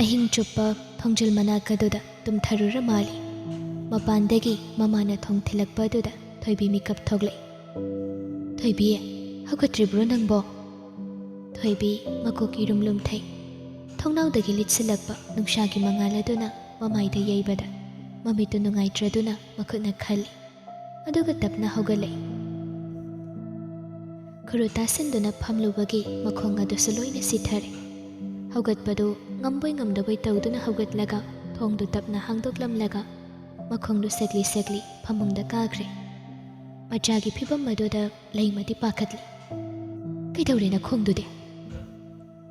ꯑꯍꯤꯡ ꯆꯨꯞꯄ ꯊꯣꯡꯖꯤꯜ ꯃꯅꯥꯛꯀꯗꯨꯗ ꯇꯨꯝꯊꯔꯨꯔ ꯃꯥꯜꯂꯤ꯫ ꯃꯄꯥꯟꯗꯒꯤ ꯃꯃꯥꯅ ꯊꯣꯡ ꯊꯤꯜꯂꯛꯄ ꯑꯗꯨꯗ ꯊꯣꯏꯕꯤ ꯃꯤꯀꯞ ꯊꯣꯛꯂꯛꯏ꯫ ꯊꯣꯏꯕꯤ, ꯍꯧꯒꯠꯇ꯭ꯔꯤꯕ꯭ꯔꯣ ꯅꯪꯕꯣ? ꯊꯣꯏꯕꯤ ꯃꯀꯣꯛ ꯏꯔꯨꯝ ꯂꯨꯝꯊꯩ꯫ ꯊꯣꯡꯅꯥꯎꯗꯒꯤ ꯂꯤꯠꯁꯤꯜꯂꯛꯄ ꯅꯨꯡꯁꯥꯒꯤ ꯃꯉꯥꯜ ꯑꯗꯨꯅ ꯃꯃꯥꯏꯗ ꯌꯩꯕꯗ ꯃꯃꯤꯠꯇꯨ ꯅꯨꯡꯉꯥꯏꯇ꯭ꯔꯗꯨꯅ ꯃꯈꯨꯠꯅ ꯈꯜꯂꯤ꯫ ꯑꯗꯨꯒ ꯇꯞꯅ ꯍꯧꯒꯠꯂꯛꯏ꯫ ꯈꯨꯔꯨ ꯇꯥꯁꯤꯟꯗꯨꯅ ꯐꯝꯂꯨꯕꯒꯤ ꯃꯈꯣꯡ ꯑꯗꯨꯁꯨ ꯂꯣꯏꯅ ꯁꯤꯊꯔꯦ꯫ ꯍꯧꯒꯠꯄꯗꯨ ꯉꯝꯕꯣꯏ ꯉꯝꯗꯕꯣꯏ ꯇꯧꯗꯨꯅ ꯍꯧꯒꯠꯂꯒ ꯊꯣꯡꯗꯨ ꯇꯞꯅ ꯍꯥꯡꯗꯣꯛꯂꯝꯂꯒ ꯃꯈꯣꯡꯗꯨ ꯁꯦꯛꯂꯤ ꯁꯦꯛꯂꯤ ꯐꯃꯨꯡꯗ ꯀꯥꯈ꯭ꯔꯦ꯫ ꯃꯆꯥꯒꯤ ꯐꯤꯕꯝ ꯑꯗꯨꯗ ꯂꯩꯃꯗꯤ ꯄꯥꯈꯠꯂꯤ꯫ ꯀꯩꯗꯧꯔꯦ ꯅꯈꯣꯡꯗꯨꯗꯤ?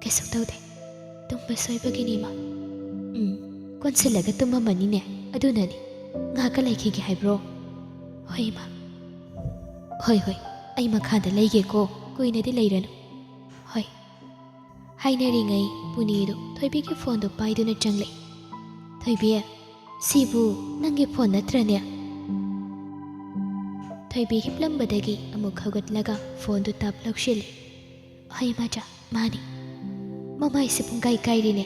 ꯀꯩꯁꯨ ꯇꯧꯗꯦ, ꯇꯨꯝꯕ ꯁꯣꯏꯕꯒꯤꯅꯤ ꯃꯥ꯫ ꯀꯣꯟꯁꯤꯜꯂꯒ ꯇꯨꯝꯃꯝꯃꯅꯤꯅꯦ, ꯑꯗꯨꯅꯅꯤ꯫ ꯉꯥꯏꯍꯥꯛꯀ ꯂꯩꯈꯤꯒꯦ ꯍꯥꯏꯕ꯭ꯔꯣ? ꯍꯣꯏ ꯃꯥ꯫ ꯍꯣꯏ ꯍꯣꯏ, ꯑꯩ ꯃꯈꯥꯗ ꯂꯩꯒꯦꯀꯣ, ꯀꯨꯏꯅꯗꯤ ꯂꯩꯔꯅꯨ꯫ ꯍꯣꯏ꯫ ꯍꯥꯏꯅꯔꯤꯉꯩ ꯄꯨꯅꯤꯗꯨ ꯊꯣꯏꯕꯤꯒꯤ ꯐꯣꯟꯗꯨ ꯄꯥꯏꯗꯨꯅ ꯆꯪꯂꯛꯏ꯫ ꯊꯣꯏꯕꯤ, ꯁꯤꯕꯨ ꯅꯪꯒꯤ ꯐꯣꯟ ꯅꯠꯇ꯭ꯔꯅꯦ? ꯊꯣꯏꯕꯤ ꯍꯤꯞꯂꯝꯕꯗꯒꯤ ꯑꯃꯨꯛ ꯍꯧꯒꯠꯂꯒ ꯐꯣꯟꯗꯨ ꯇꯥꯞ ꯂꯧꯁꯤꯜꯂꯤ꯫ ꯍꯣꯏ ꯃꯆꯥ, ꯃꯥꯅꯤ꯫ ꯃꯃꯥꯏꯁꯦ ꯄꯨꯡꯀꯥꯏ ꯀꯥꯏꯔꯤꯅꯦ,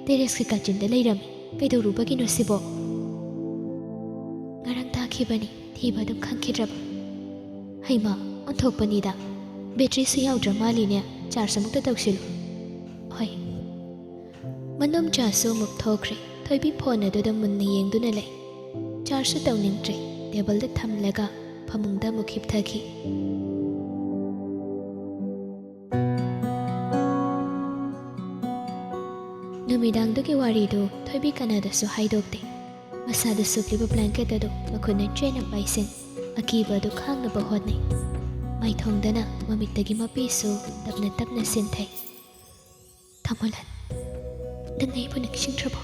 ꯇꯦꯔꯦꯁꯀꯤ ꯀꯥꯆꯤꯟꯗ ꯂꯩꯔꯝꯃꯤ꯫ ꯀꯩꯗꯧꯔꯨꯕꯒꯤꯅꯣ ꯁꯤꯕꯣ? ꯉꯔꯥꯡ ꯇꯥꯈꯤꯕꯅꯤ, ꯊꯤꯕ ꯑꯗꯨꯝ ꯈꯪꯈꯤꯗ꯭ꯔꯕ꯫ ꯍꯩꯃꯥ, ꯑꯣꯟꯊꯣꯛꯄꯅꯤꯗ, ꯕꯦꯇ꯭ꯔꯤꯁꯨ ꯌꯥꯎꯗ꯭ꯔ ꯃꯥꯜꯂꯤꯅꯦ, ꯆꯥꯔꯖ ꯑꯃꯨꯛꯇ ꯇꯧꯁꯤꯜꯂꯨ꯫ ꯍꯣꯏ꯫ ꯃꯅꯨꯡꯆꯥꯁꯨ ꯑꯃꯨꯛ ꯊꯣꯛꯈ꯭ꯔꯦ꯫ ꯊꯣꯏꯕꯤ ꯐꯣꯟ ꯑꯗꯨꯗ ꯃꯨꯟꯅ ꯌꯦꯡꯗꯨꯅ ꯂꯩ꯫ ꯆꯥꯔꯖꯁꯨ ꯇꯧꯅꯤꯡꯗ꯭ꯔꯦ, ꯇꯦꯕꯜꯗ ꯊꯝꯂꯒ ꯐꯃꯨꯡꯗ ꯑꯃꯨꯛ ꯍꯤꯞꯊꯈꯤ꯫ ꯅꯨꯃꯤꯗꯥꯡꯗꯨꯒꯤ ꯋꯥꯔꯤꯗꯨ ꯊꯣꯏꯕꯤ ꯀꯅꯥꯗꯁꯨ ꯍꯥꯏꯗꯣꯛꯇꯦ꯫ ꯃꯁꯥꯗ ꯁꯨꯞꯂꯤꯕ ꯕ꯭ꯂꯥꯡꯀꯦꯠ ꯑꯗꯨ ꯃꯈꯨꯠꯅ ꯆꯦꯠꯅ ꯄꯥꯏꯁꯤꯟ ꯑꯀꯤꯕ ꯑꯗꯨ ꯈꯥꯡꯅꯕ ꯍꯣꯠꯅꯩ꯫ ꯃꯥꯏꯊꯣꯡꯗꯅ ꯃꯃꯤꯠꯇꯒꯤ ꯃꯄꯤꯁꯨ ꯇꯞꯅ ꯇꯞꯅ ꯁꯤꯟꯊꯩ꯫ ꯊꯃꯣꯂꯟ, ꯅꯪ ꯑꯩꯕꯨ ꯅꯤꯡꯁꯤꯡꯗ꯭ꯔꯕꯣ?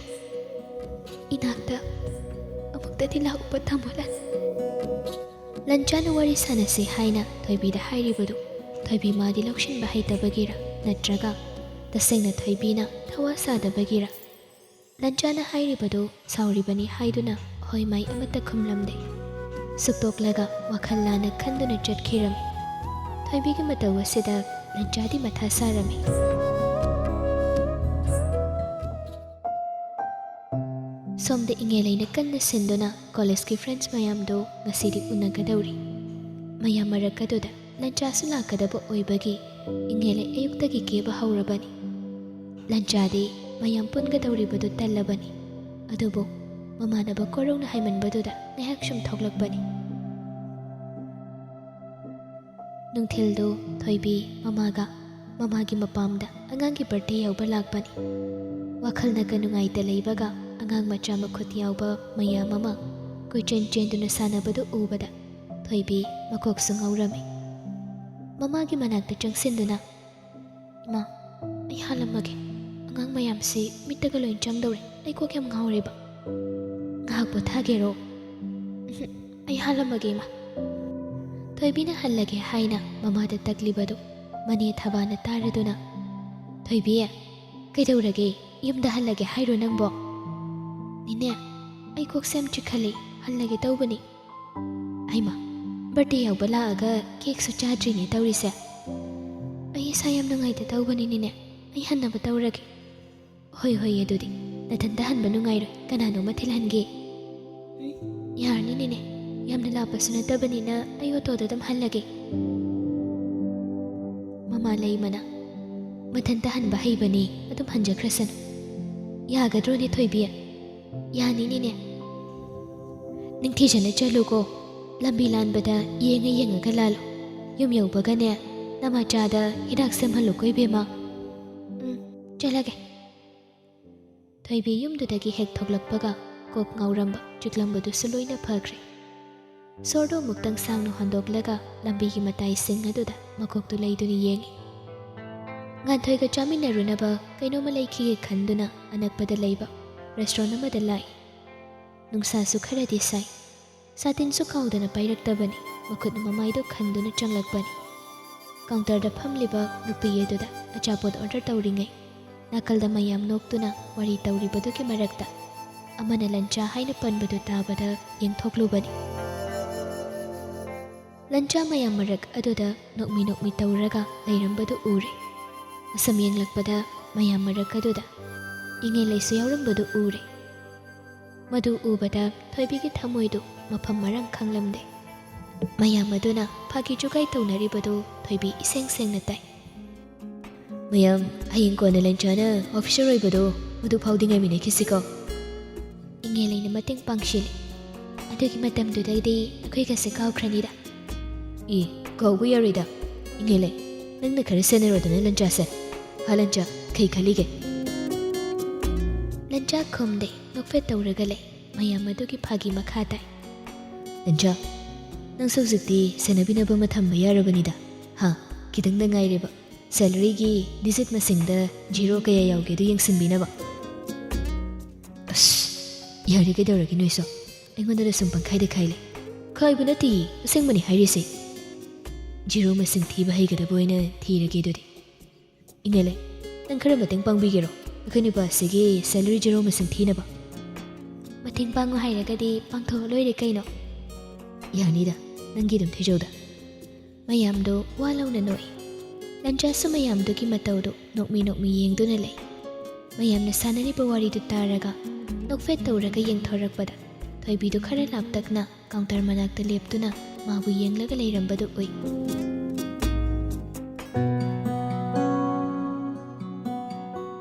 ꯏꯅꯥꯛꯇ ꯑꯃꯨꯛꯇꯗꯤ ꯂꯥꯛꯎꯕ ꯊꯃꯣꯂꯟ꯫ ꯂꯟꯆꯥꯅ ꯋꯥꯔꯤ ꯁꯥꯟꯅꯁꯤ ꯍꯥꯏꯅ ꯊꯣꯏꯕꯤꯗ ꯍꯥꯏꯔꯤꯕꯗꯨ ꯊꯣꯏꯕꯤ ꯃꯥꯗꯤ ꯂꯧꯁꯤꯟꯕ ꯍꯩꯇꯕꯒꯤꯔ ꯅꯠꯇ꯭ꯔꯒ ꯇꯁꯦꯡꯅ ꯊꯣꯏꯕꯤꯅ ꯊꯋꯥ ꯁꯥꯗꯕꯒꯤꯔ? ꯂꯟꯆꯥꯅ ꯍꯥꯏꯔꯤꯕꯗꯨ ꯁꯥꯎꯔꯤꯕꯅꯤ ꯍꯥꯏꯗꯨꯅ ꯍꯣꯏ ꯃꯥꯏ ꯑꯃꯠꯇ ꯈꯨꯝꯂꯝꯗꯦ꯫ ꯁꯨꯛꯇꯣꯛꯂꯒ ꯋꯥꯈꯜ ꯂꯥꯟꯅ ꯈꯟꯗꯨꯅ ꯆꯠꯈꯤꯔꯝꯃꯤ꯫ ꯊꯣꯏꯕꯤꯒꯤ ꯃꯇꯧ ꯑꯁꯤꯗ ꯂꯟꯆꯥꯗꯤ ꯃꯊꯥ ꯁꯥꯔꯝꯃꯤ꯫ ꯁꯣꯝꯗ ꯏꯉꯦꯂꯩꯅ ꯀꯟꯅ ꯁꯤꯟꯗꯨꯅ ꯀꯣꯂꯦꯖꯀꯤ ꯐ꯭ꯔꯦꯟడ్ꯁ ꯃꯌꯥꯝꯗꯨ ꯉꯁꯤꯗꯤ ꯎꯅꯒꯗꯧꯔꯤ꯫ ꯃꯌꯥꯝ ꯃꯔꯛ ꯑꯗꯨꯗ ꯂꯟꯆꯥꯁꯨ ꯂꯥꯛꯀꯗꯕ ꯑꯣꯏꯕꯒꯤ ꯏꯉꯦꯂꯩ ꯑꯌꯨꯛꯇꯒꯤ ꯀꯦꯕ ꯍꯧꯔꯕꯅꯤ꯫ ꯂꯟꯆꯥꯗꯤ ꯃꯌꯥꯝ ꯄꯨꯟꯒꯗꯧꯔꯤꯕꯗꯨ ꯇꯜꯂꯕꯅꯤ꯫ ꯑꯗꯨꯕꯨ ꯃꯃꯥꯟꯅꯕ ꯀꯣꯔꯧꯅ ꯍꯥꯏꯃꯟꯕꯗꯨꯗ ꯉꯥꯏꯍꯥꯛ ꯁꯨꯝ ꯊꯣꯛꯂꯛꯄꯅꯤ꯫ ꯅꯨꯡꯊꯤꯜꯗꯨ ꯊꯣꯏꯕꯤ ꯃꯃꯥꯒ ꯃꯃꯥꯒꯤ ꯃꯄꯥꯝꯗ ꯑꯉꯥꯡꯒꯤ ꯕꯔꯊꯗꯦ ꯌꯥꯎꯕ ꯂꯥꯛꯄꯅꯤ꯫ ꯋꯥꯈꯜꯅꯒ ꯅꯨꯡꯉꯥꯏꯇ ꯂꯩꯕꯒ ꯑꯉꯥꯡ ꯃꯆꯥ ꯃꯈꯨꯠ ꯌꯥꯎꯕ ꯃꯌꯥꯝ ꯑꯃ ꯀꯣꯏꯆꯦꯟ ꯆꯦꯟꯗꯨꯅ ꯁꯥꯟꯅꯕꯗꯨ ꯎꯕꯗ ꯊꯣꯏꯕꯤ ꯃꯀꯣꯛꯁꯨ ꯉꯥꯎꯔꯝꯃꯤ꯫ ꯃꯃꯥꯒꯤ ꯃꯅꯥꯛꯇ ꯆꯪꯁꯤꯟꯗꯨꯅ, ꯏꯃꯥ, ꯑꯩ ꯍꯥꯜꯂꯝꯃꯒꯦ꯫ ꯑꯉꯥꯡ ꯃꯌꯥꯝꯁꯤ ꯃꯤꯠꯇꯒ ꯂꯣꯏ ꯆꯪꯗꯧꯔꯦ, ꯑꯩ ꯀꯣꯛ ꯌꯥꯝ ꯉꯥꯎꯔꯦꯕ꯫ ꯉꯥꯏꯍꯥꯛ ꯄꯣꯊꯥꯒꯦꯔꯣ? ꯑꯩ ꯍꯥꯜꯂꯝꯃꯒꯦ ꯏꯃꯥ꯫ ꯊꯣꯏꯕꯤꯅ ꯍꯜꯂꯒꯦ ꯍꯥꯏꯅ ꯃꯃꯥꯗ ꯇꯛꯂꯤꯕꯗꯨ ꯃꯅꯦ ꯊꯕꯥꯅ ꯇꯥꯔꯗꯨꯅ, ꯊꯣꯏꯕꯤ, ꯀꯩꯗꯧꯔꯒꯦ? ꯌꯨꯝꯗ ꯍꯜꯂꯒꯦ ꯍꯥꯏꯔꯣ ꯅꯪꯕꯣ? ꯅꯤꯅꯦ, ꯑꯩ ꯀꯣꯛꯁꯦ ꯌꯥꯝ ꯆꯤꯛꯈꯠꯂꯤ, ꯍꯜꯂꯒꯦ ꯇꯧꯕꯅꯤ꯫ ꯍꯩꯃꯥ, ꯕꯔꯊꯗꯦ ꯌꯥꯎꯕ ꯂꯥꯛꯑꯒ ꯀꯦꯛꯁꯨ ꯆꯥꯗ꯭ꯔꯤꯅꯦ ꯇꯧꯔꯤꯁꯦ꯫ ꯑꯩ ꯏꯁꯥ ꯌꯥꯝ ꯅꯨꯡꯉꯥꯏꯇ ꯇꯧꯕꯅꯤꯅꯦ, ꯑꯩ ꯍꯟꯅꯕ ꯇꯧꯔꯒꯦ꯫ ꯍꯣꯏ ꯍꯣꯏ, ꯑꯗꯨꯗꯤ ꯅꯊꯟꯇ ꯍꯟꯕ ꯅꯨꯡꯉꯥꯏꯔꯣꯏ, ꯀꯅꯥꯅꯣꯃ ꯊꯤꯜꯍꯟꯒꯦ? ꯌꯥꯔꯅꯤ ꯅꯤꯅꯦ, ꯌꯥꯝꯅ ꯂꯥꯞꯄꯁꯨ ꯅꯠꯇꯕꯅꯤꯅ ꯑꯩ ꯑꯣꯇꯣꯗ ꯑꯗꯨꯝ ꯍꯜꯂꯒꯦ꯫ ꯃꯃꯥ ꯂꯩꯃꯅ, ꯃꯊꯟꯇ ꯍꯟꯕ ꯍꯩꯕꯅꯤ, ꯑꯗꯨꯝ ꯍꯟꯖꯈ꯭ꯔꯁꯅꯨ꯫ ꯌꯥꯒꯗ꯭ꯔꯣꯅꯦ ꯊꯣꯏꯕꯤ? ꯌꯥꯅꯤ ꯅꯤꯅꯦ꯫ ꯅꯤꯡꯊꯤꯖꯅ ꯆꯠꯂꯨꯀꯣ, ꯂꯝꯕꯤ ꯂꯥꯟꯕꯗ ꯌꯦꯡꯉ ꯌꯦꯡꯉꯒ ꯂꯥꯜꯂꯨ꯫ ꯌꯨꯝ ꯌꯧꯕꯒꯅꯦ ꯅꯃꯥꯆꯥꯗ ꯍꯤꯗꯥꯛ ꯁꯦꯝꯍꯜꯂꯨꯀꯣ ꯏꯕꯦꯝꯃ꯫ ꯆꯠꯂꯒꯦ꯫ ꯊꯣꯏꯕꯤ ꯌꯨꯝꯗꯨꯗꯒꯤ ꯍꯦꯛ ꯊꯣꯛꯂꯛꯄꯒ ꯀꯣꯛ ꯉꯥꯎꯔꯝꯕ ꯆꯤꯛꯂꯝꯕꯗꯨꯁꯨ ꯂꯣꯏꯅ ꯐꯈ꯭ꯔꯦ꯫ ꯁꯣꯔꯗꯣ ꯑꯃꯨꯛꯇꯪ ꯁꯥꯡꯅ ꯍꯣꯟꯗꯣꯛꯂꯒ ꯂꯝꯕꯤꯒꯤ ꯃꯇꯥꯏꯁꯤꯡ ꯑꯗꯨꯗ ꯃꯀꯣꯛꯇꯨ ꯂꯩꯗꯨꯅ ꯌꯦꯡꯉꯤ꯫ ꯉꯥꯟꯊꯣꯏꯒ ꯆꯥꯃꯤꯟꯅꯔꯨꯅꯕ ꯀꯩꯅꯣꯝꯃ ꯂꯩꯈꯤꯒꯦ ꯈꯟꯗꯨꯅ ꯑꯅꯛꯄꯗ ꯂꯩꯕ ꯔꯦꯁꯇꯨꯔꯦꯟꯠ ꯑꯃꯗ ꯂꯥꯛꯏ꯫ ꯅꯨꯡꯁꯥꯁꯨ ꯈꯔꯗꯤ ꯁꯥꯏ꯫ ꯁꯥꯇꯤꯟꯁꯨ ꯀꯥꯎꯗꯅ ꯄꯥꯏꯔꯛꯇꯕꯅꯤ, ꯃꯈꯨꯠꯅ ꯃꯃꯥꯏꯗꯨ ꯈꯟꯗꯨꯅ ꯆꯪꯂꯛꯄꯅꯤ꯫ ꯀꯥꯎꯟꯇꯔꯗ ꯐꯝꯂꯤꯕ ꯅꯨꯄꯤ ꯑꯗꯨꯗ ꯑꯆꯥꯄꯣꯠ ꯑꯣꯔꯗꯔ ꯇꯧꯔꯤꯉꯩ ꯅꯥꯀꯜꯗ ꯃꯌꯥꯝ ꯅꯣꯛꯇꯨꯅ ꯋꯥꯔꯤ ꯇꯧꯔꯤꯕꯗꯨꯒꯤ ꯃꯔꯛꯇ ꯑꯃꯅ ꯂꯟꯆꯥ ꯍꯥꯏꯅ ꯄꯟꯕꯗꯨ ꯇꯥꯕꯗ ꯌꯦꯡꯊꯣꯛꯂꯨꯕꯅꯤ꯫ ꯂꯟꯆꯥ ꯃꯌꯥꯝ ꯃꯔꯛ ꯑꯗꯨꯗ ꯅꯣꯛꯃꯤ ꯅꯣꯛꯃꯤ ꯇꯧꯔꯒ ꯂꯩꯔꯝꯕꯗꯨ ꯎꯔꯦ꯫ ꯑꯁꯨꯝ ꯌꯦꯡꯂꯛꯄꯗ ꯃꯌꯥꯝ ꯃꯔꯛ ꯑꯗꯨꯗ ingay laysu yaurambadu ure. Madu ubada thoibigi thamoidu mafam marang khanglamde. Mayam aduna phagi jugai taunaribadu thoibi iseng sengna tai. Mayam hayeng kona lanchana officer oibadu madu phaudingai minakhisiko. Ingay layna mateng pangshili. Adugi matamdudaydi akhoi gase kaukranida. Kaubu yarida. Ingay lay nangna khara senarodana lanchase. Ha lancha kai khalige. Lancha khomde nokfet tawraga lay. Mayam adugi phagi makha tai. Lancha nang sawjikti senabinaba mathamba yarabanida. Ha kitangda ngaireba. Salary gi digit masingda zero kaya yauge du yengsinbinaba. As yari ke dawragi noiso. Aingonda sum pangkhaide khaile. Khaibu nati asengmani hairise. Zero masing thiba haigadaba oina thirage dudi. Ingele nang khara mateng pangbigero. Akhani ba sigi salary zero masing thinaba. Mateng pangu hairagadi pangtho loire kaino. Yanida nangi dum thijauda. Mayamdo walauna noi. Lancha su mayamdugi mataudu nokmi yengduna lay. Mayamna sanariba waridu taraga nokfet tawraga yengthorakpada thoibidu khara laptakna counter manakta leptuna mabu yenglaga leirambadu oi.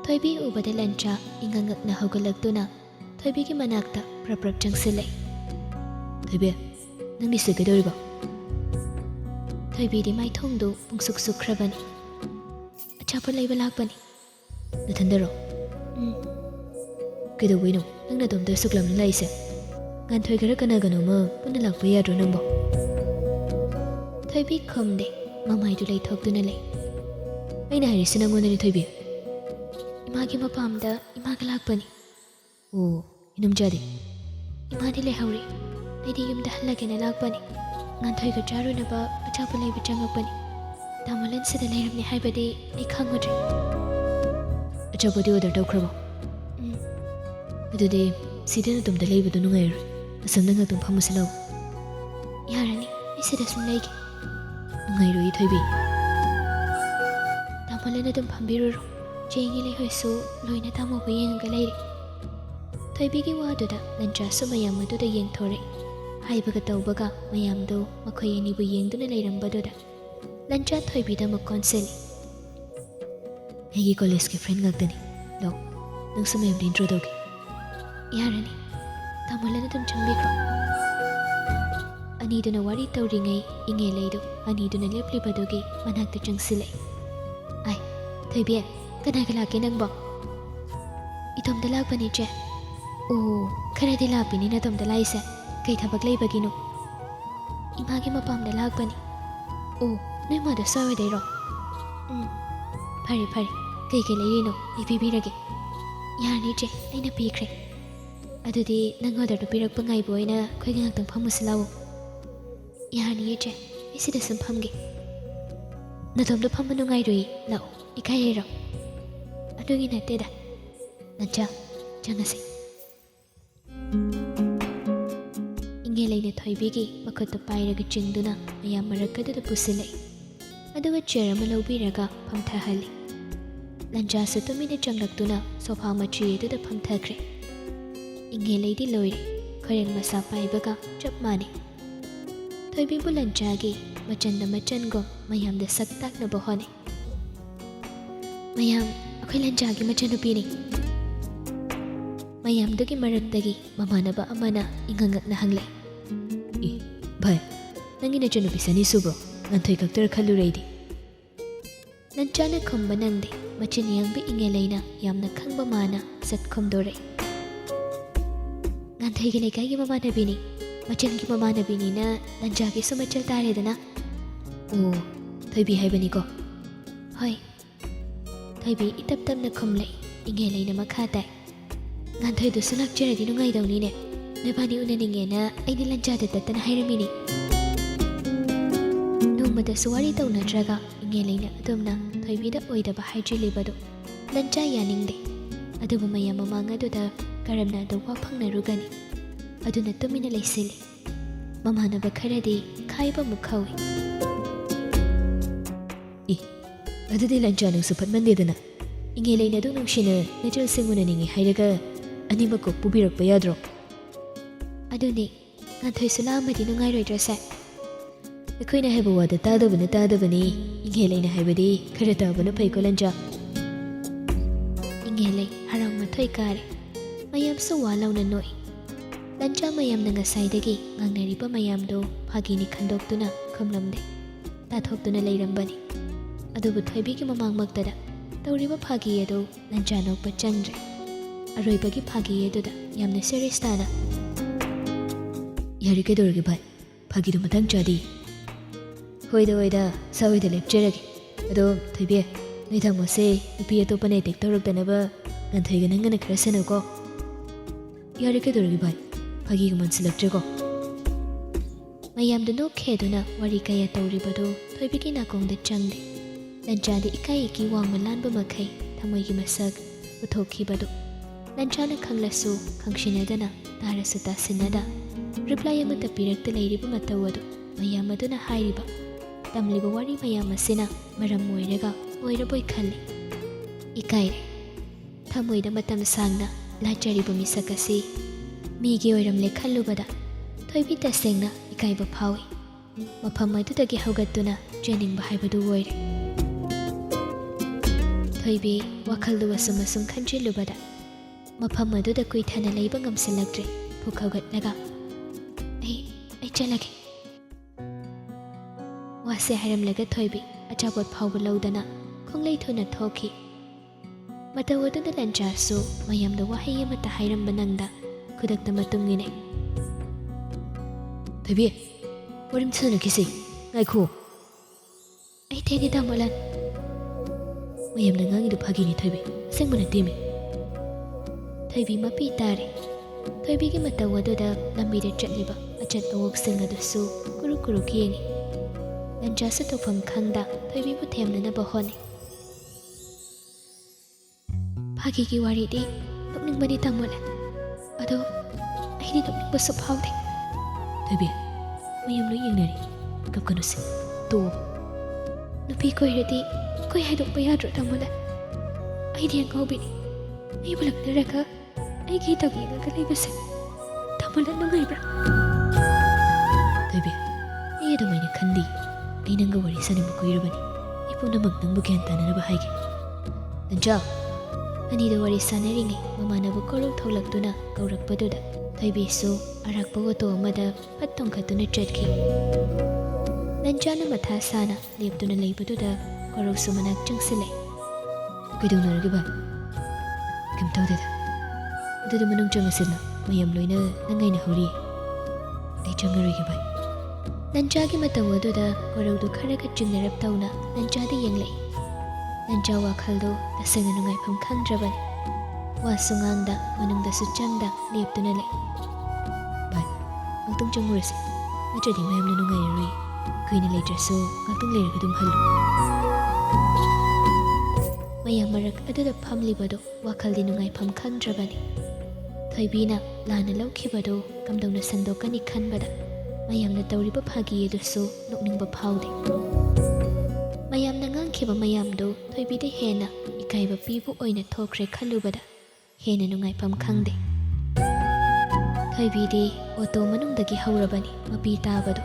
Thoibi ubada lancha ingangakna haugalagtuna thoibigi manakta praprap changsilay. Thoibi nangni sigadoriba. Thoibidi mai thongdu pungsuk sukhrabani. Achapa layba lakbani. Nathandaro. Kaidawaino nangna domda suklamna laise. Ganthoi khara kanaganoma punna lakpa yadro nangbo. Thoibi khomde mamaidu lay thokduna lay. Aina harisi nangondani Thoibi. Imagi mapamda imaga lakbani. Oh, inamjade. Imadi lehauri. Aidi yumda halagena lakbani. Ganthoi ka charunaba achapa layba changakbani. Tamalan sida layramni haibadi ai khangudre. Achapadi order tawkhrabo. Adude sidana tumda laybadu nungairoi. Asamda ngaktung phamusilaw. Yarani ai sida sum layge. Nungairoi Thoibi. Tamalan adum phambiruro. Jengi layhoisu loina tamoba yengaga layri. Thoibigi waduda lancha su mayam aduda yengthore. Haibaga tawbaga mayamdo makhoi anibu yengduna layrambaduda. Lancha Thoibida makonseli. Aigi college ke friend ngakdani. Lo, nang su mayam intro dawge. Yarani, tamalana dum changbikro. Aniduna wari tawringai inge laydu aniduna leplibadugi manakta changsilay. Ai, Thoibi, kanaga laki nangbo. Itomda lakbani che. Oh, kharadi lapini na tomda laise. Kay thabak laybagino. Imagi mapamda lakbani. Oh, noi mada sawe dayro. Phari kay layrino ipibirage. Yarni che aina pikre. Adudi nang order to pirak pangai boyna khoi ngaktung phamusilawo. Yarni che isida sum phamge. Natomda phamanu ngairoi lao ikairo. Adugi nateda. Nacha changase. Ingay layna Thoibigi makotto pairaga chingduna mayam marakkaduda pusilay. Aduga chair ama lawbiraga phamthahali. Lancha su tumina changlaktuna sofa machiyeduda phamthakre. Ingay laydi loire khareng masa paibaga chap mane. Thoibibu lanchagi machanda machangom mayamda saktakna bohone. Mayam akhoi lanchagi machanupini. Mayamdugi maraktagi mamanaba amana ingangakna hanglay. Bhai, nangi nachanupi sani subro, nganthoi kaktar khaluraydi. Lanchana khomba nangde, machini yangbi ingay layna yamna khangba mana sat khomdoray. Nganthoi gi laykaygi mamana bini, machangi mamana bini na lanchagi sumachal taredana. Oh, Thoibi haibani ko. Hoi, Thoibi itap-tapna khomlay, ingay layna makhatay. Nganthoi du sunak jaradi nungai dawni ne. Nabani unaninge na ay nilanchada tatana hairamini. Nungmada suwari tawnadraga ingay layna adumna Thoibida oidaba haijilibado. Lancha yaningde. Aduba mayam mamangaduda karamna adawa phangnarugani. Aduna tumina laysili. Mamanaba kharadi khaiba mukhawi. Adudi lancha nang supat mandidana. Inge lay na dong nung sina natural sing mo na ningi hayraga anima ko pubirak pa yadro. Aduni, ngantoy sula amadi nung ngay roidrasa. Ako'y na habawa da tada ba ni Inge lay na habadi karata ba na pay ko lanja. Inge lay harang matoy kare. Mayam sa walaw na noy. Lanja mayam na ngasay-dagi ngang nariba mayam do pagini kandok do na kamlamde. Tathok do na layrambani. Adubu Thoibi ki mamang magdada. Tauriba phagi ado lanjanok pa changre. Aroibagi phagi ado da yamna serious tana. Yari ka dorgi bhai. Phagi do matang chadi. Hoida sawi da lepcheragi. Ado Thoibi nai thang mo se nupi ato pa na itik torok dana ba nganthai ga nangana krasana ko. Yari ka dorgi bhai. Phagi ga mansilaktre ko. Mayam do no khedo na wari kaya tauriba do Thoibi ki nakong da changde. Lanchada ikai iki wang malanba makai thamoy gi masak uthokkhibadu lanchana khanglasu khangsinadana tarasu tasinada reply amata pirakta leiriba matawadu mayam aduna hairiba tamliba wari mayam asina maram moiraga oiraboi khalli ikai thamoyda matam sangna lachariba misakasi migi oiramle khallubada Thoibi tasengna ikaiba phawi mafam adudagi haugattuna jeningba haibadu oire Thoibi wakhaldu wasum khanjilubada mafam aduda kuithana leiba ngamsilaktre phukhagatlaga ai chalage wase hairamlaga Thoibi achapot phawba laudana khonglei thuna thoki matawaduna lanchasu mayamda wahai amata hairamba nangda khudakta matungine Thoibi warim thuna kisi ngaikhu ai theni damolan Mayam na ngangi do phagi ni Thoibi seng mana teme Thoibi mapi tare Thoibi ki matawado da lambi da chatliba achat awok seng adasu kuru kiyengi lanja sa tofam khangda Thoibi bu themna na bahoni phagi ki wari di nokning bani tamola ado ai ni nokning ba sap hawde Thoibi mayam lo yengnari kap kanusi to nupi ko hirati Koi haidok pa yadro tamola. Ay diyan kaubini. Ay bulak na raka. Ay kita ki nagkalibasa. Tamola nung ay bra. Thoibi, ay adamay na kandi. Ay nanggawari sa ni Mukuirabani. Ipo na magnang bugyanta na nabahagi. Nanjaw. Anida wari sa na ringi. Mamana bukorong tolak do na kaurak pa do da. Thoibi so arak pa wato amada patong kato na chadki. Nanjaw na matha sana. Liap do na laiba do da. Korok sumanak changsilay. Kaidong naragi ba? Kim tawdida. Aduda manong changasil na mayam loy na nangay na huri. Dai Cha ngaragi ba? Nanjagi matawa do da korok do kharagat jingnarap taw na nanjadi yanglay. Nanjaw wakal do tasanga nungay pam khandrabani. Wasungang da manong da suchang da liap do nalay. Ba? Magtong changurasi. Najadi mayam na nungay rui. Kuy na lay draso magtong layar kadong halo. Mayam marak aduda phamlibado wakhaldi nungai pham khandrabani Thoibi na lana laukhibado kamdongna sandokani khanbada mayamna tawriba phagi edusu nokningba phawde mayamna ngangkhiba mayamdo Thoibi de hena ikaiba pibu oina thokre khalubada hena nungai pham khangde Thoibi de auto manungdagi haurabani mapi tabado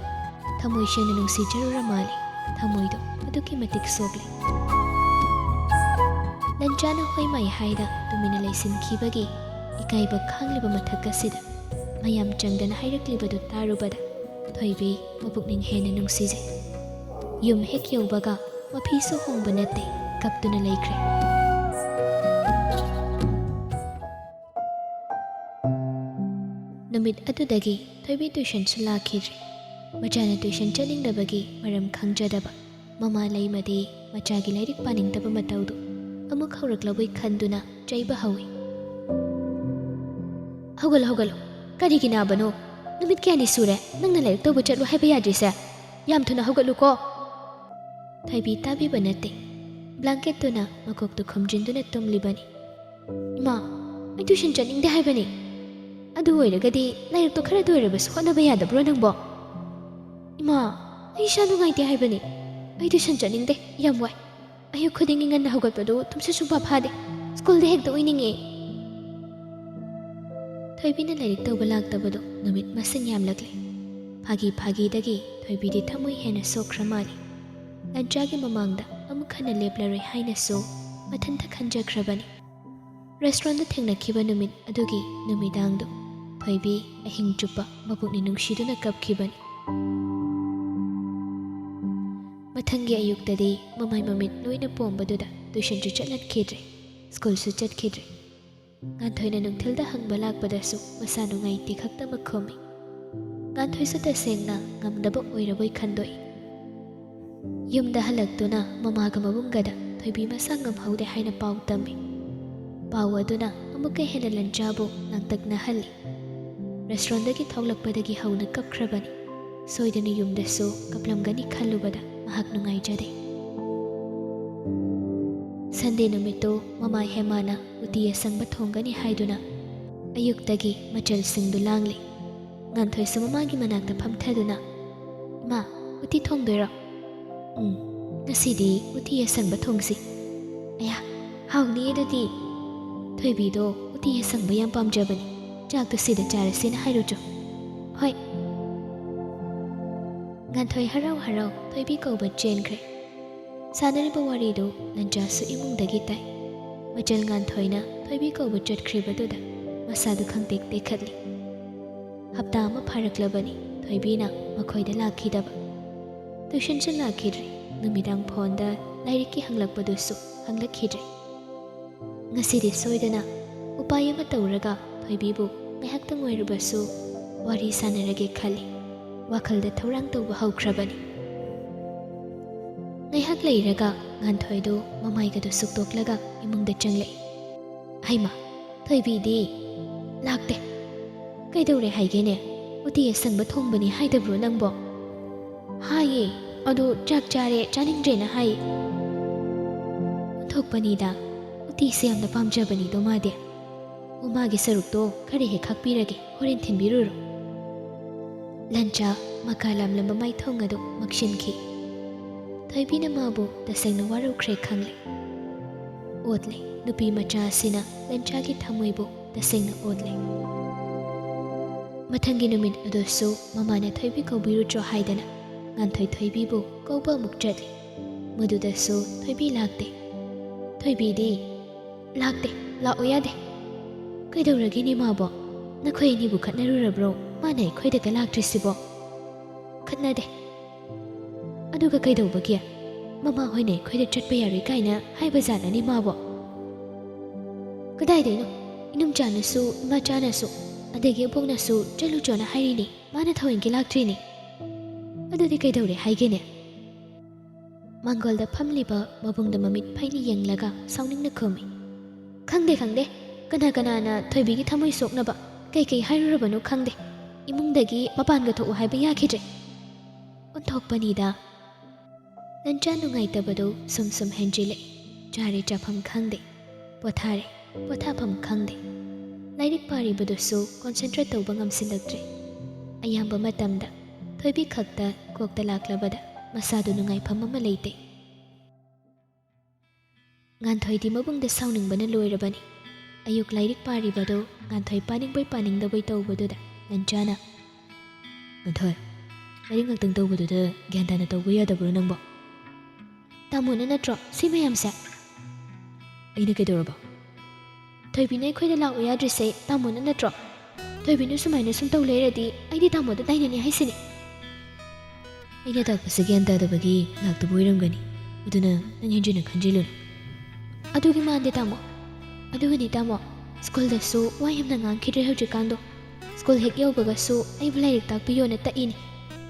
thamoi shena nungsi jarura mali thamoido aduki matik sogle Lanjana hoi mai haida tumina laysin khibagi ikaiba khangliba mathakasida mayam changdana hairakliba do tarubada Thoibi mapukning hena nungsije yum hek yaubaga mapiso hongba natte kaptuna laikre Numit adudagi Thoibi tuition sulakhidri Machana tuition chaningdabagi maram khangjadaba mama laimadi machagi lairik paningdaba mataudu amuk hauraklavoi khanduna chaiba hawi hogalo kari gina bano numit kyani sure nangna laik to bachat wa haiba yadrisa yam thuna hogalu ko Thoibi tabi banate blanket tuna makok to khomjinduna tumlibani ima ai tuition chaning de haibani adu oiragadi laik to khara doirabas honaba yadabro nangbo ima ai shanu ngai te haibani ai tuition chaning de yam wai ayuk khuding ngan na haugatpado tumse sumpa phade school de hekta uininge Thoibina lairik tawba laktabado numit masing yamlakle phagi dagi thoibidi thamoi hena sokra mali lanchagi mamangda amuk khana leplaroi haina so mathanta khanjakrabani restaurant da thengnakiba numit adugi numidangdo thoibi ahing chupa mabukni nungshiduna kapkhibani Mathangi ayuktadi mamai mamit loina pombaduda tuition chu chatlakhidre school su chatkhidre Nganthoina nungthilda hangba lakpadasu masa nungai ti khakta makhomi Nganthoi su tasengna ngamdaba oiraboi khandoi Yumda halaktuna mamaga mabungada thoibi masa ngamhaude haina pau tami Pau aduna amuka hena lanchabu nangtakna halli Restaurant dagi thoglakpadagi hauna kapkhrabani Soidani yumdasu kaplamgani khallubada mahak nungai jade Sunday numito mamai hemana utiya sangba thongani haiduna ayuktagi machal singdu langli nganthoi su mamagi manakta phamthaduna ma uti thongdoira ngasidi utiya sangba thongsi aya hauni edudi thoibido utiya sangba yam pamjabani chakta sida charasina hairujo hoi nganthoi harau thoibi kauba chenkre Sanariba warido lanchasu imungdagi tai machal nganthoina thoibi kauba chatkhribaduda masadu khangtek tekhatli hapta ama pharaklabani thoibina makhoida lakhidaba tuition chu lakhidri numidang phonda lairiki hanglakpadusu hanglakhidri ngasidi soidana upay ama tawraga thoibibu ngahaktang oirubasu wari sanarage khali wakhalda thorang tawba haukrabani Ngayhak leiraga nganthoido mamaigado suktoklaga imungda changle Haima thoibi di lakte kaidore haigene utiye sangba thongbani haidabro nangbo haye adu chak chare chaningdre na hai thokpani da uti se amna pamjabani do made umagi sarukto khare he khakpirage horen thinbiruro lancha makalam lamba mai thongado makshinki Thoibina mabu tasengna warukre khangle Odle nupi macha sina lanchagi thamoibu tasengna odle Mathangi numit adosu mamana thoibi kaubiru cho haidana nganthoi thoibibu kauba mukjatli madudasu thoibi lakte thoibi di lakte la oyade kaidawragi ni mabo nakhoi ni bu khatnarurabro manai khoida ka laktrisibo khatnade Aduga kaidawbagi mama hoine khoida chatpa yari kaina haiba janani mabo Kadai deno inum chanasu ima chanasu adagi abongnasu chalu chona hairini mana thawingi laktrini Adudi kaidawre haigene Mangolda phamliba mabungda mamit phaini yenglaga sauningna khomi Khangde kana na thoibigi thamoi soknaba kai hairurabanu khangde imungdagi mapanga thoku haiba yakhidre Onthokpanida Lancha nungaitabado sum henjile jare chapham khangde pothapam khangde lairik paribadusu concentrate tawba ngamsilaktre ayamba matamda thoibi khakta kokta laklabada masadu nungaifam ama leite nganthoidi mabungda sauningbana loirabani ayuk lairik paribado nganthoi paningdaboi tawbaduda lanchana nganthoi lairik ngaktung tawbaduda gyantana tawba yadabro nangbo Tamuna natro si mayamse Aina kaidoraba Thoibina khoida lawo yadrise tamuna natro Thoibina sumaina sum taw leiradi aidi tamoda dainani haisini Aina takpase gyanta dabagi lakta boiramgani uduna nang henjina khanjilun Adugi mande tamo Adugani tamo school da su wayamna ngangkhidre hojikando school hek yawbaga su ai bulairik takpiyo na taini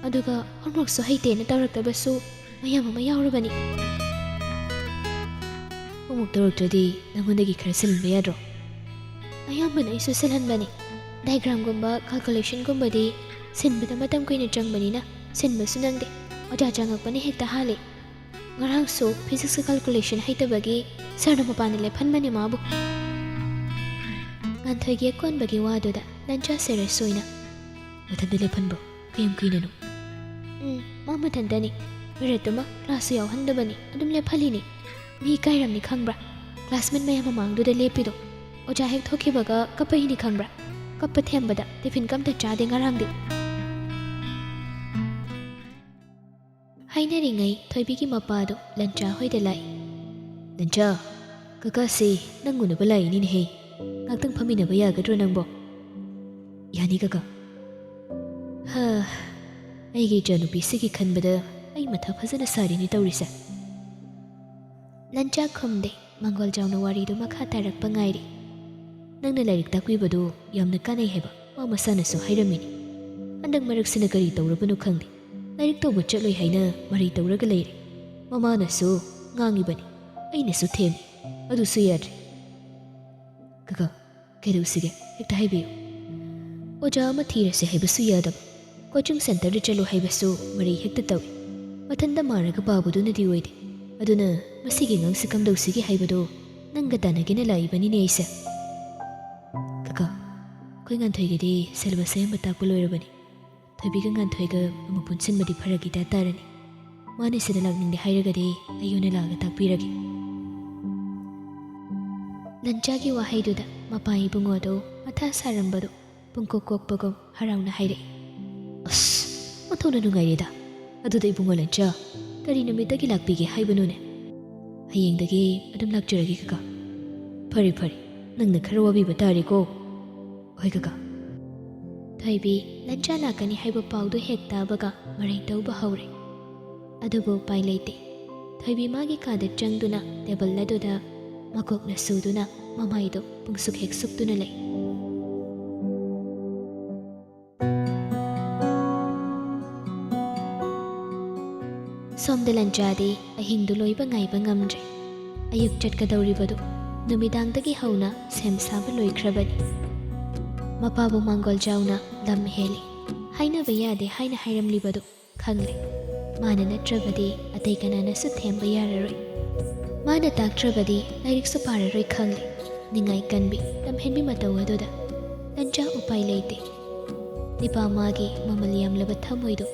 aduga homework su haite na tawrakta su mayam ama yawrabani Homework tawraktradi nangondagi khara silhanba yadro ayambana isu silhanbani diagram gumba calculation gumbadi sinbada matam kuina changbanina sinbasu nangde oja changakpani hekta hale ngarang su physics calculation haitabagi sarna mapani lephanbani mabu nganthoigi akonbagi waduda lancha sere soina mathanda lephanbo kayam kuinanu ma mathanda ni Meretuma class yaw handabani adum le phalini mi kairamni khangbra classmate mayam mamangduda lepido oja hek thokibaga kapahini khangbra kappa thembada tiffin kamta chade ngarangdi haineringai thoibigi mapado lancha hoida lai lancha kaka se nanguna balai ni he ngaktang phamina ba yagadro nangbo yani kaka ha aigi janupi sigi khanbada ai matha phajana sari ni tawrisa lancha khumde mangol jawna wari do makha tarak pangairi nangna lairik takbibadu yamna kanai heba ma masana so hairamini andang marak sina kari tawrabanu khangdi lairik tawba chatloi haina mari tawraga leire mama na so ngangi bani aina su them adu su yadri kaka kedu sige ekta haibiyo oja ama thira se haiba su yadab coaching center de chalo haiba su mari hekta tawi mathanda maraga babudu na di oide aduna masigi ngang sikam dau sigi haibado nanga tanagina laibani ne isa kaka koi ngan thoigedi selba sem bata kulorabani thobi ga ngan thoiga amu punsin madi pharagi ta tarani mane sida lagning de hairagadi ayuna laga takpiragi lanchagi wahaiduda mapai bungodo matha sarambado pungkok kokpagom harauna haire as mathona nungairida aduda ibungo lancha kari numitagi lakpige haibanu ne hayengdagi adum lakjaragi kaka phari phari nangna khara wabi batari ko oi kaka thaibi lancha lakani haiba paudu hekta baga marai tauba haure adubo pai leite thaibi magi kada changduna table laduda makokna suduna mamaido pungsuk hek suktuna lei somda lanchadi ahingdu loiba ngaiba ngamdre ayuk chatkadawribadu numidangdagi hauna sem saba loikrabani mapabu mangol jauna lam heli haina bayade haina hairamlibadu khangle mana natrabadi atai kanana su themba yararoi mana taktrabadi lairik su pararoi khangle ningai kanbi lamhenbi matawaduda lancha upai leite nipa magi mamaliyam laba thamoido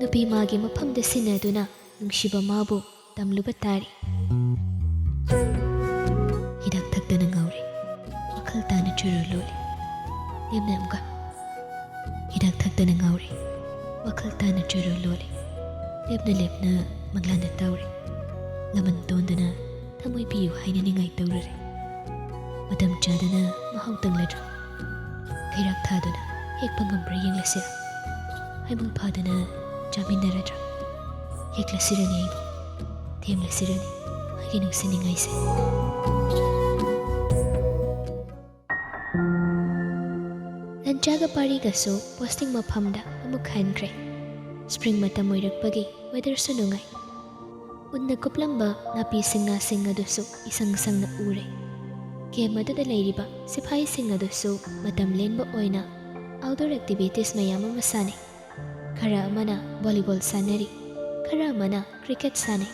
nupi magi maphamda sinaduna nungshiba mabu tamluba tari hidak thakdana ngauri wakhal tana churu loli lemna amka hidak thakdana ngauri wakhal tana churu loli lepna maglana tawri laman tondana thamoi piyu haina ningai tawrare madam chadana mahau tangladra kairak thaduna hek pangambra yenglase haimul phadana jaminaradra hek lasirani aibu them lasirani magi nungsiningai se lanchaga pari gaso posting maphamda amuk khankre spring matam oirakpagi weather su nungai unna kuplamba napi singna singa dusu isang sangna ure ke madada leiriba sipai singa dusu matam lenba oina outdoor activities mayam masane khara amana volleyball sanari khara amana cricket sane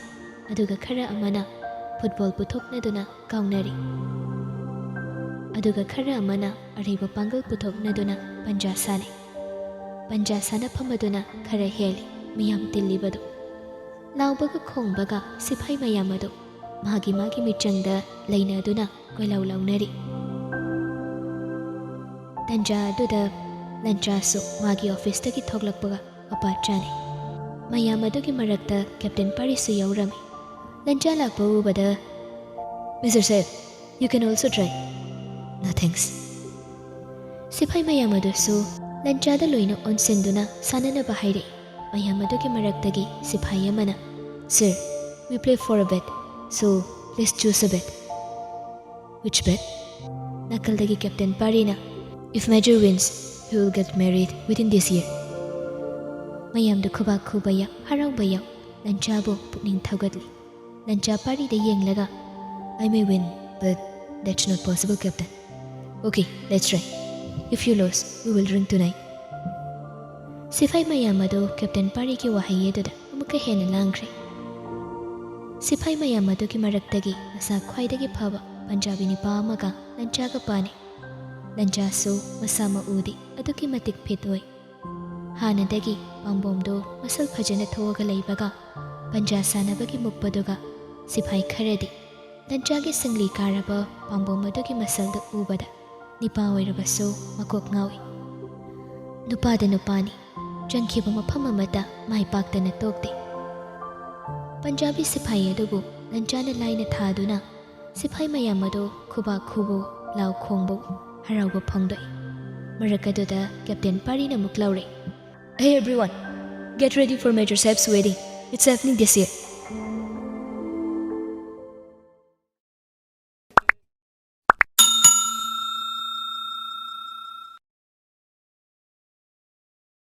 aduga khara amana football puthoknaduna kaunari aduga khara amana ariba pangal puthoknaduna panja sana phamaduna khara heli miyam tillibadu laubaga khongbaga sipai mayamadu magi michangda leinaduna koilau launari tanja aduda lanchasu magi office tagi thoglakpaga apachani mayamadugi marakta captain parisu yaurami lancha lakpa ubada Mr. Seth, you can also try. No thanks. Sipai mayamadusu lanchada loina onsenduna sanana bahaire mayamadugi maraktagi sipai yamana Sir, we play for a bet, so let's choose a bet. Which bet? Nakaldagi Captain Parina. If Major wins, we will get married within this year. Mayamdu kubak kubaya harau bayaw lanchabo pukning thaugatli lancha pari da yenglaga I may win, but that's not possible, Captain. Okay, let's try. If you lose, we will drink tonight. Sifai mayamado Captain Pari ki wahayeduda amuka hena langkre. Sifai mayamado ki maraktagi asa khwaidagi phaba Punjabi ni pa amaga lanchaga pane. Lanchasu masama udi aduki matik phitoi. Hanadagi pambomdo masal phajana thoga leibaga panja sanabagi mukpaduga Sipai kharadi ꯂꯟꯆꯥꯒꯤ ꯁꯪꯂꯤ ꯀꯥꯔꯕ ꯄꯥꯡꯕꯣꯝ ꯑꯗꯨꯒꯤ ꯃꯁꯜꯗ ꯎꯕꯗ ꯅꯤꯄꯥ ꯑꯣꯏꯔꯕꯁꯨ ꯃꯀꯣꯛ ꯉꯥꯎꯏ꯫ ꯅꯨꯄꯥꯗ ꯅꯨꯄꯥꯅꯤ, ꯆꯪꯈꯤꯕ ꯃꯐꯝ ꯑꯃꯗ ꯃꯥꯏ ꯄꯥꯛꯇꯅ ꯇꯣꯛꯇꯦ꯫ ꯄꯟꯖꯥꯕꯤ ꯁꯤꯄꯥꯍꯤ ꯑꯗꯨꯕꯨ ꯂꯟꯆꯥꯅ ꯂꯥꯏꯅ ꯊꯥꯗꯨꯅ ꯁꯤꯄꯥꯍꯤ ꯃꯌꯥꯝ ꯑꯗꯨ ꯈꯨꯕꯥꯛ ꯈꯨꯕꯨ ꯂꯥꯎ ꯈꯣꯡꯕꯨ ꯍꯔꯥꯎꯕ ꯐꯣꯡꯗꯣꯛꯏ꯫ ꯃꯔꯛ ꯑꯗꯨꯗ ꯀꯦꯞꯇꯦꯟ ꯄꯥꯔꯤꯅ ꯑꯃꯨꯛ ꯂꯥꯎꯔꯛꯏ, "Hey everyone, get ready for Major Saib's wedding. It's happening this year."